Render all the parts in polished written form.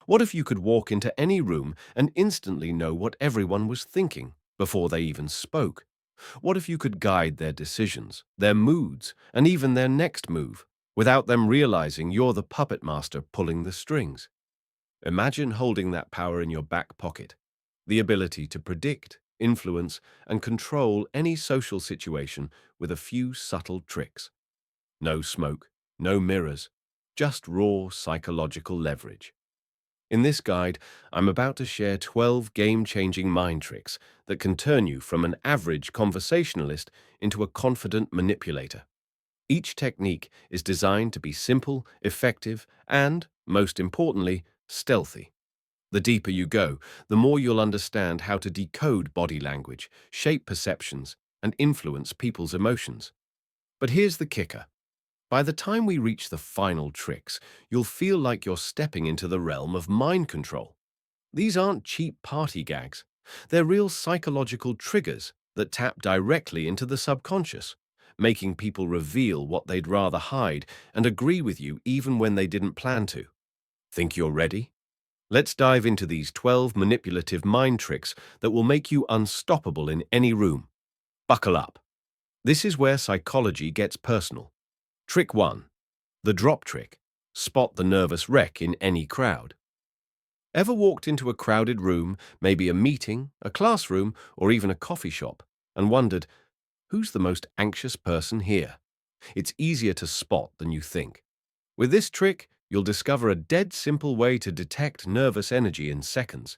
What if you could walk into any room and instantly know what everyone was thinking before they even spoke? What if you could guide their decisions, their moods, and even their next move, without them realizing you're the puppet master pulling the strings? Imagine holding that power in your back pocket, the ability to predict, influence, and control any social situation with a few subtle tricks. No smoke, no mirrors, just raw psychological leverage. In this guide, I'm about to share 12 game-changing mind tricks that can turn you from an average conversationalist into a confident manipulator. Each technique is designed to be simple, effective, and, most importantly, stealthy. The deeper you go, the more you'll understand how to decode body language, shape perceptions, and influence people's emotions. But here's the kicker. By the time we reach the final tricks, you'll feel like you're stepping into the realm of mind control. These aren't cheap party gags. They're real psychological triggers that tap directly into the subconscious, making people reveal what they'd rather hide and agree with you even when they didn't plan to. Think you're ready? Let's dive into these 12 manipulative mind tricks that will make you unstoppable in any room. Buckle up. This is where psychology gets personal. Trick 1. The drop trick. Spot the nervous wreck in any crowd. Ever walked into a crowded room, maybe a meeting, a classroom, or even a coffee shop, and wondered, who's the most anxious person here? It's easier to spot than you think. With this trick, you'll discover a dead simple way to detect nervous energy in seconds.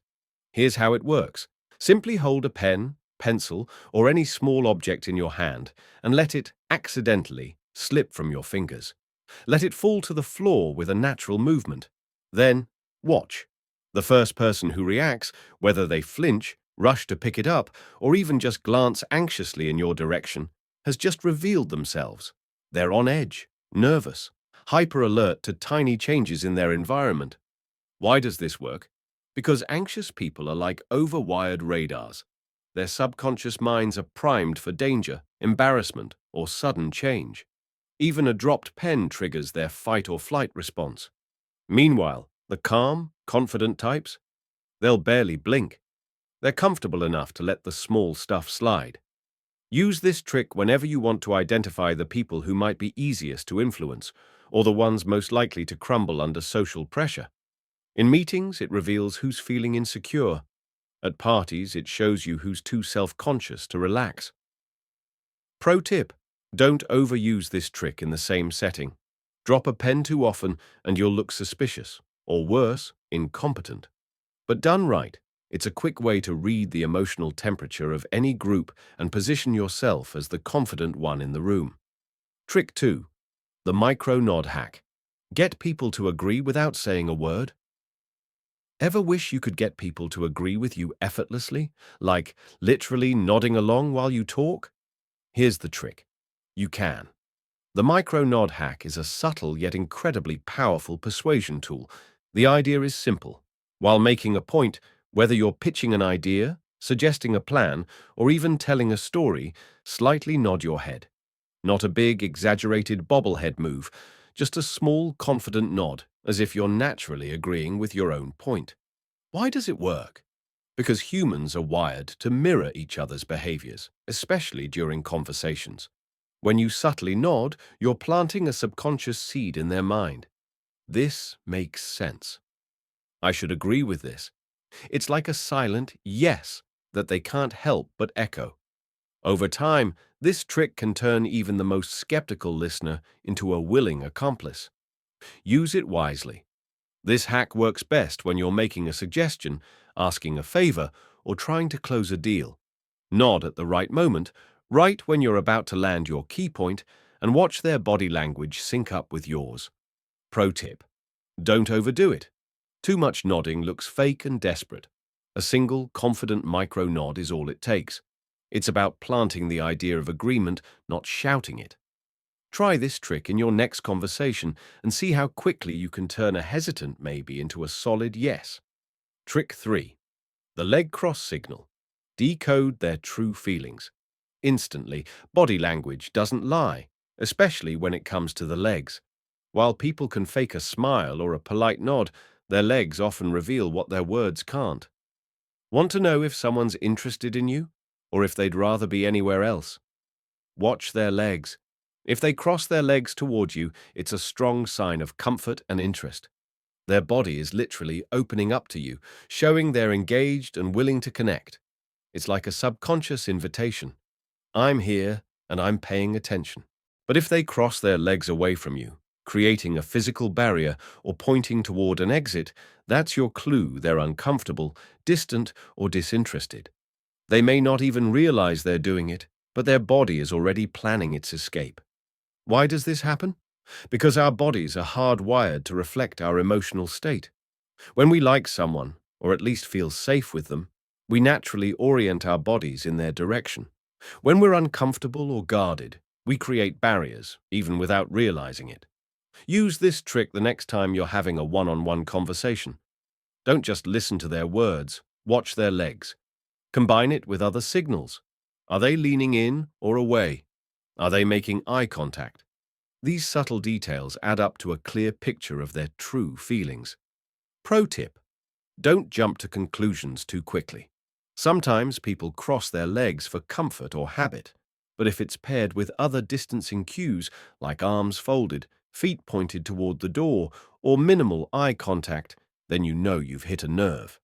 Here's how it works. Simply hold a pen, pencil, or any small object in your hand and let it accidentally slip from your fingers. Let it fall to the floor with a natural movement. Then, watch. The first person who reacts, whether they flinch, rush to pick it up, or even just glance anxiously in your direction, has just revealed themselves. They're on edge, nervous, hyper-alert to tiny changes in their environment. Why does this work? Because anxious people are like overwired radars. Their subconscious minds are primed for danger, embarrassment, or sudden change. Even a dropped pen triggers their fight or flight response. Meanwhile, the calm, confident types, they'll barely blink. They're comfortable enough to let the small stuff slide. Use this trick whenever you want to identify the people who might be easiest to influence, or the ones most likely to crumble under social pressure. In meetings, it reveals who's feeling insecure. At parties, it shows you who's too self-conscious to relax. Pro tip: don't overuse this trick in the same setting. Drop a pen too often and you'll look suspicious, or worse, incompetent. But done right, it's a quick way to read the emotional temperature of any group and position yourself as the confident one in the room. Trick 2. The micro-nod hack. Get people to agree without saying a word. Ever wish you could get people to agree with you effortlessly, like literally nodding along while you talk? Here's the trick. You can. The micro-nod hack is a subtle yet incredibly powerful persuasion tool. The idea is simple. While making a point, whether you're pitching an idea, suggesting a plan, or even telling a story, slightly nod your head. Not a big, exaggerated bobblehead move, just a small, confident nod, as if you're naturally agreeing with your own point. Why does it work? Because humans are wired to mirror each other's behaviors, especially during conversations. When you subtly nod, you're planting a subconscious seed in their mind. This makes sense. I should agree with this. It's like a silent yes that they can't help but echo. Over time, this trick can turn even the most skeptical listener into a willing accomplice. Use it wisely. This hack works best when you're making a suggestion, asking a favor, or trying to close a deal. Nod at the right moment, right when you're about to land your key point, and watch their body language sync up with yours. Pro tip: don't overdo it. Too much nodding looks fake and desperate. A single, confident micro-nod is all it takes. It's about planting the idea of agreement, not shouting it. Try this trick in your next conversation and see how quickly you can turn a hesitant maybe into a solid yes. Trick 3. The leg cross signal. Decode their true feelings. Instantly, body language doesn't lie, especially when it comes to the legs. While people can fake a smile or a polite nod, Their legs often reveal what their words can't. Want to know if someone's interested in you, or if they'd rather be anywhere else? Watch their legs. If they cross their legs toward you, it's a strong sign of comfort and interest. Their body is literally opening up to you, showing they're engaged and willing to connect. It's like a subconscious invitation. I'm here and I'm paying attention. But if they cross their legs away from you, creating a physical barrier or pointing toward an exit, that's your clue they're uncomfortable, distant, or disinterested. They may not even realize they're doing it, but their body is already planning its escape. Why does this happen? Because our bodies are hardwired to reflect our emotional state. When we like someone, or at least feel safe with them, we naturally orient our bodies in their direction. When we're uncomfortable or guarded, we create barriers, even without realizing it. Use this trick the next time you're having a one-on-one conversation. Don't just listen to their words, watch their legs. Combine it with other signals. Are they leaning in or away? Are they making eye contact? These subtle details add up to a clear picture of their true feelings. Pro tip: don't jump to conclusions too quickly. Sometimes people cross their legs for comfort or habit, but if it's paired with other distancing cues like arms folded, feet pointed toward the door, or minimal eye contact, then you know you've hit a nerve.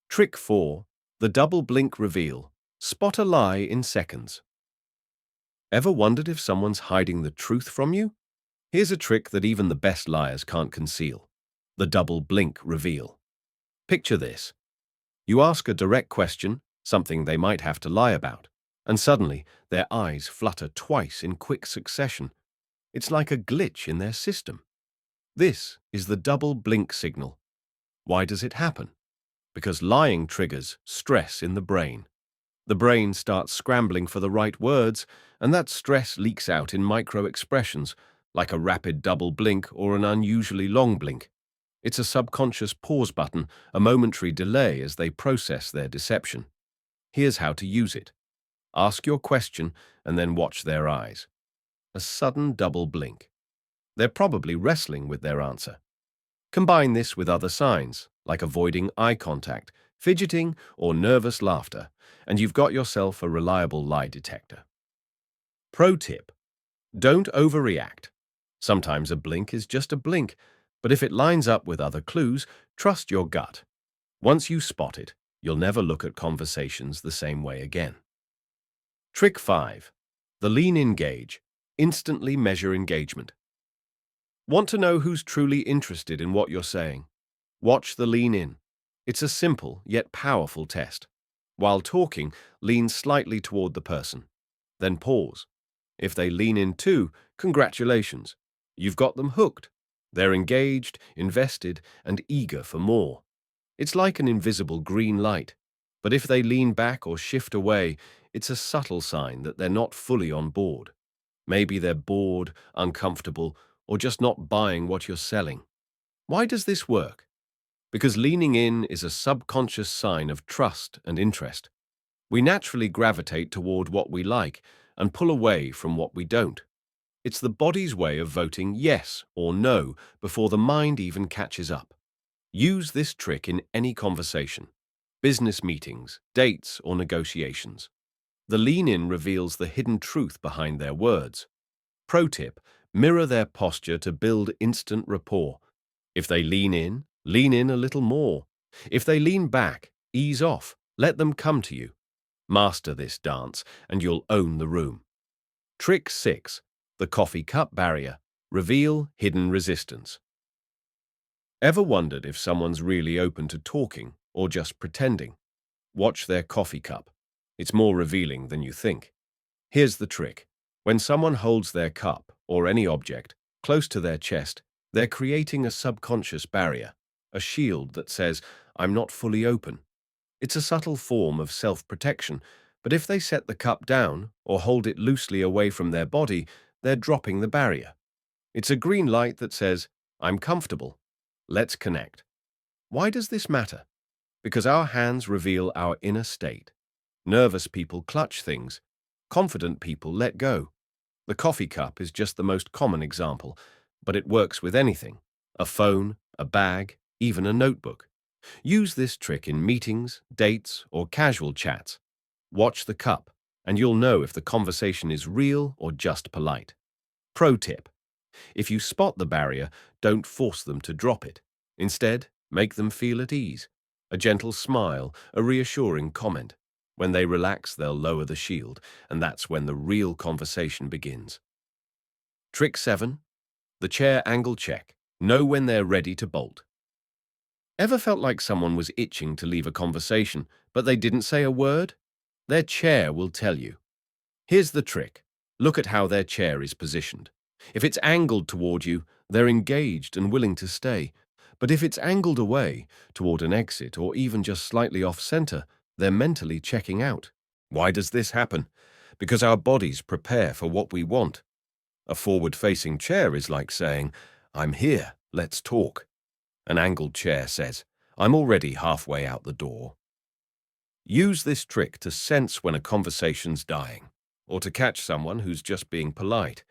Trick 4. The double blink reveal. Spot a lie in seconds. Ever wondered if someone's hiding the truth from you? Here's a trick that even the best liars can't conceal. The double blink reveal. Picture this. You ask a direct question, something they might have to lie about, and suddenly their eyes flutter twice in quick succession. It's like a glitch in their system. This is the double blink signal. Why does it happen? Because lying triggers stress in the brain. The brain starts scrambling for the right words, and that stress leaks out in micro-expressions, like a rapid double blink or an unusually long blink. It's a subconscious pause button, a momentary delay as they process their deception. Here's how to use it. Ask your question and then watch their eyes. A sudden double blink. They're probably wrestling with their answer. Combine this with other signs, like avoiding eye contact, fidgeting, or nervous laughter, and you've got yourself a reliable lie detector. Pro tip: don't overreact. Sometimes a blink is just a blink, but if it lines up with other clues, trust your gut. Once you spot it, you'll never look at conversations the same way again. Trick 5. The lean-in gauge. Instantly measure engagement. Want to know who's truly interested in what you're saying? Watch the lean-in. It's a simple yet powerful test. While talking, lean slightly toward the person. Then pause. If they lean in too, congratulations. You've got them hooked. They're engaged, invested, and eager for more. It's like an invisible green light. But if they lean back or shift away, it's a subtle sign that they're not fully on board. Maybe they're bored, uncomfortable, or just not buying what you're selling. Why does this work? Because leaning in is a subconscious sign of trust and interest. We naturally gravitate toward what we like and pull away from what we don't. It's the body's way of voting yes or no before the mind even catches up. Use this trick in any conversation: business meetings, dates, or negotiations. The lean-in reveals the hidden truth behind their words. Pro tip: mirror their posture to build instant rapport. If they lean in a little more. If they lean back, ease off, let them come to you. Master this dance, and you'll own the room. Trick 6. The coffee cup barrier. Reveal hidden resistance. Ever wondered if someone's really open to talking or just pretending? Watch their coffee cup. It's more revealing than you think. Here's the trick. When someone holds their cup, or any object, close to their chest, they're creating a subconscious barrier, a shield that says, "I'm not fully open." It's a subtle form of self-protection, but if they set the cup down or hold it loosely away from their body, they're dropping the barrier. It's a green light that says, "I'm comfortable. Let's connect." Why does this matter? Because our hands reveal our inner state. Nervous people clutch things. Confident people let go. The coffee cup is just the most common example, but it works with anything: a phone, a bag, even a notebook. Use this trick in meetings, dates, or casual chats. Watch the cup, and you'll know if the conversation is real or just polite. Pro tip: if you spot the barrier, don't force them to drop it. Instead, make them feel at ease. A gentle smile, a reassuring comment. When they relax, they'll lower the shield, and that's when the real conversation begins. Trick 7. The chair angle check. Know when they're ready to bolt. Ever felt like someone was itching to leave a conversation, but they didn't say a word? Their chair will tell you. Here's the trick. Look at how their chair is positioned. If it's angled toward you, they're engaged and willing to stay. But if it's angled away, toward an exit or even just slightly off-center, they're mentally checking out. Why does this happen? Because our bodies prepare for what we want. A forward-facing chair is like saying, "I'm here, let's talk." An angled chair says, "I'm already halfway out the door." Use this trick to sense when a conversation's dying, or to catch someone who's just being polite.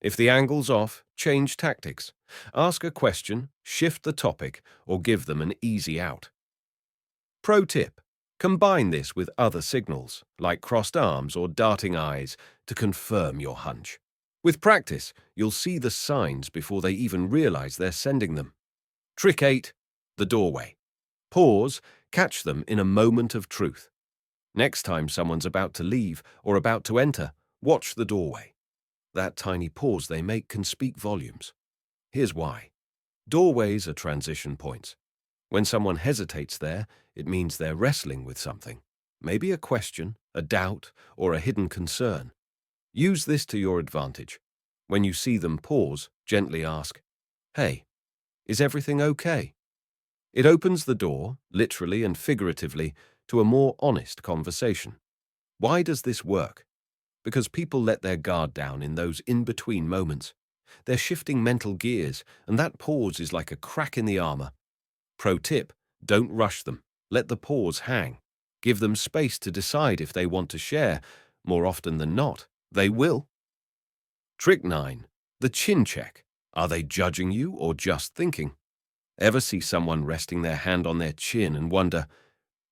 If the angle's off, change tactics. Ask a question, shift the topic, or give them an easy out. Pro tip: combine this with other signals, like crossed arms or darting eyes, to confirm your hunch. With practice, you'll see the signs before they even realize they're sending them. Trick 8. The doorway. Pause, catch them in a moment of truth. Next time someone's about to leave or about to enter, watch the doorway. That tiny pause they make can speak volumes. Here's why. Doorways are transition points. When someone hesitates there, it means they're wrestling with something. Maybe a question, a doubt, or a hidden concern. Use this to your advantage. When you see them pause, gently ask, "Hey, is everything okay?" It opens the door, literally and figuratively, to a more honest conversation. Why does this work? Because people let their guard down in those in-between moments. They're shifting mental gears, and that pause is like a crack in the armor. Pro tip: don't rush them. Let the pause hang. Give them space to decide if they want to share. More often than not, they will. Trick 9. The chin check. Are they judging you or just thinking? Ever see someone resting their hand on their chin and wonder,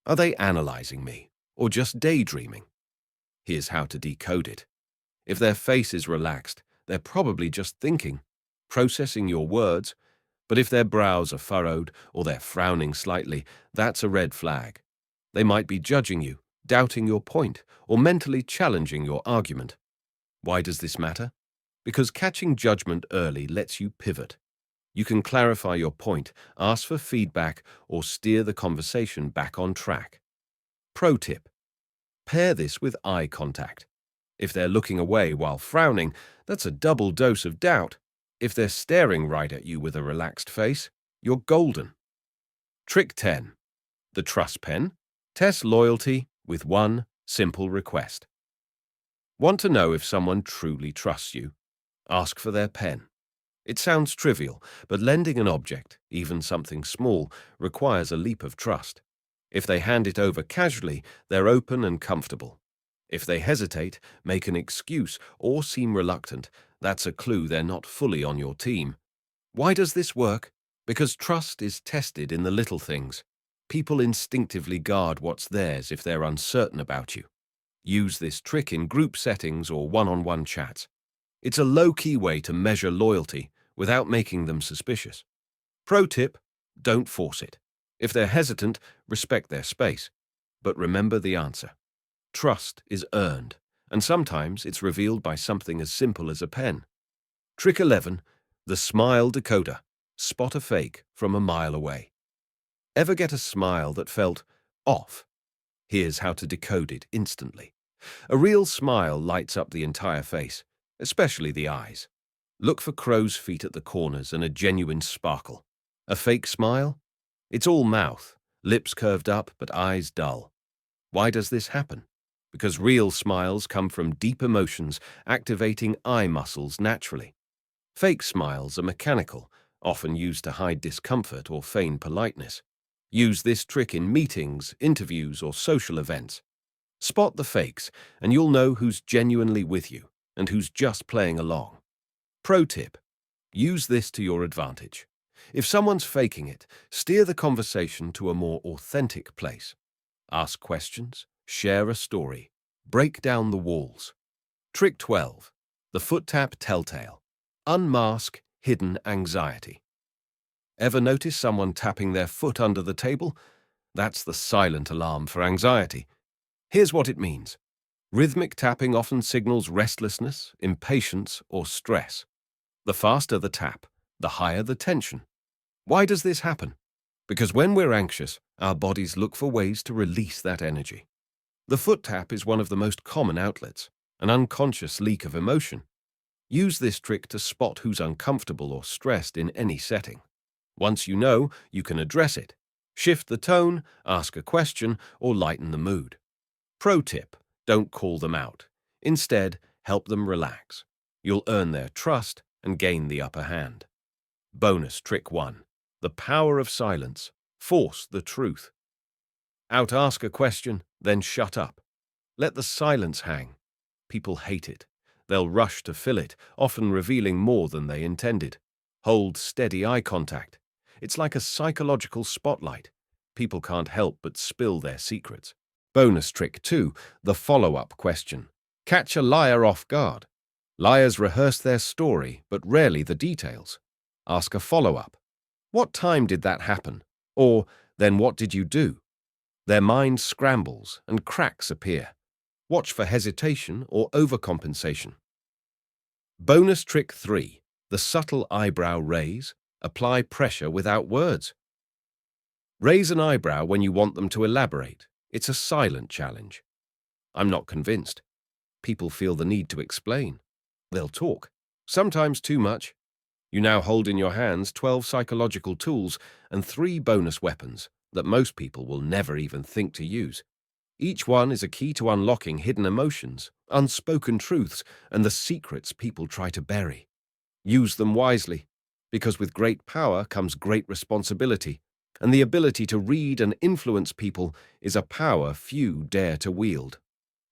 are they analyzing me or just daydreaming? Here's how to decode it. If their face is relaxed, they're probably just thinking, processing your words. But if their brows are furrowed or they're frowning slightly, that's a red flag. They might be judging you, doubting your point, or mentally challenging your argument. Why does this matter? Because catching judgment early lets you pivot. You can clarify your point, ask for feedback, or steer the conversation back on track. Pro tip: pair this with eye contact. If they're looking away while frowning, that's a double dose of doubt. If they're staring right at you with a relaxed face, you're golden. Trick 10. The trust pen. Test loyalty with one simple request. Want to know if someone truly trusts you? Ask for their pen. It sounds trivial, but lending an object, even something small, requires a leap of trust. If they hand it over casually, they're open and comfortable. If they hesitate, make an excuse, or seem reluctant, that's a clue they're not fully on your team. Why does this work? Because trust is tested in the little things. People instinctively guard what's theirs if they're uncertain about you. Use this trick in group settings or one-on-one chats. It's a low-key way to measure loyalty without making them suspicious. Pro tip: don't force it. If they're hesitant, respect their space. But remember the answer. Trust is earned, and sometimes it's revealed by something as simple as a pen. Trick 11. The smile decoder. Spot a fake from a mile away. Ever get a smile that felt off? Here's how to decode it instantly. A real smile lights up the entire face, especially the eyes. Look for crow's feet at the corners and a genuine sparkle. A fake smile? It's all mouth, lips curved up but eyes dull. Why does this happen? Because real smiles come from deep emotions, activating eye muscles naturally. Fake smiles are mechanical, often used to hide discomfort or feign politeness. Use this trick in meetings, interviews, or social events. Spot the fakes, and you'll know who's genuinely with you and who's just playing along. Pro tip: use this to your advantage. If someone's faking it, steer the conversation to a more authentic place. Ask questions, share a story, break down the walls. Trick 12. The foot tap telltale. Unmask hidden anxiety. Ever notice someone tapping their foot under the table? That's the silent alarm for anxiety. Here's what it means. Rhythmic tapping often signals restlessness, impatience, or stress. The faster the tap, the higher the tension. Why does this happen? Because when we're anxious, our bodies look for ways to release that energy. The foot tap is one of the most common outlets, an unconscious leak of emotion. Use this trick to spot who's uncomfortable or stressed in any setting. Once you know, you can address it. Shift the tone, ask a question, or lighten the mood. Pro tip: don't call them out. Instead, help them relax. You'll earn their trust and gain the upper hand. Bonus trick 1. The power of silence. Force the truth. Out-ask a question, then shut up. Let the silence hang. People hate it. They'll rush to fill it, often revealing more than they intended. Hold steady eye contact. It's like a psychological spotlight. People can't help but spill their secrets. Bonus trick 2. The follow-up question. Catch a liar off guard. Liars rehearse their story, but rarely the details. Ask a follow-up. What time did that happen? Or, then what did you do? Their mind scrambles and cracks appear. Watch for hesitation or overcompensation. Bonus trick 3. The subtle eyebrow raise. Apply pressure without words. Raise an eyebrow when you want them to elaborate. It's a silent challenge. I'm not convinced. People feel the need to explain. They'll talk, sometimes too much. You now hold in your hands 12 psychological tools and 3 bonus weapons that most people will never even think to use. Each one is a key to unlocking hidden emotions, unspoken truths, and the secrets people try to bury. Use them wisely, because with great power comes great responsibility, and the ability to read and influence people is a power few dare to wield.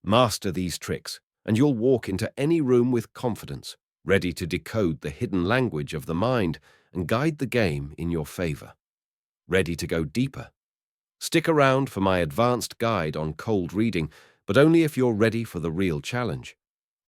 Master these tricks, and you'll walk into any room with confidence, ready to decode the hidden language of the mind and guide the game in your favor. Ready to go deeper? Stick around for my advanced guide on cold reading, but only if you're ready for the real challenge.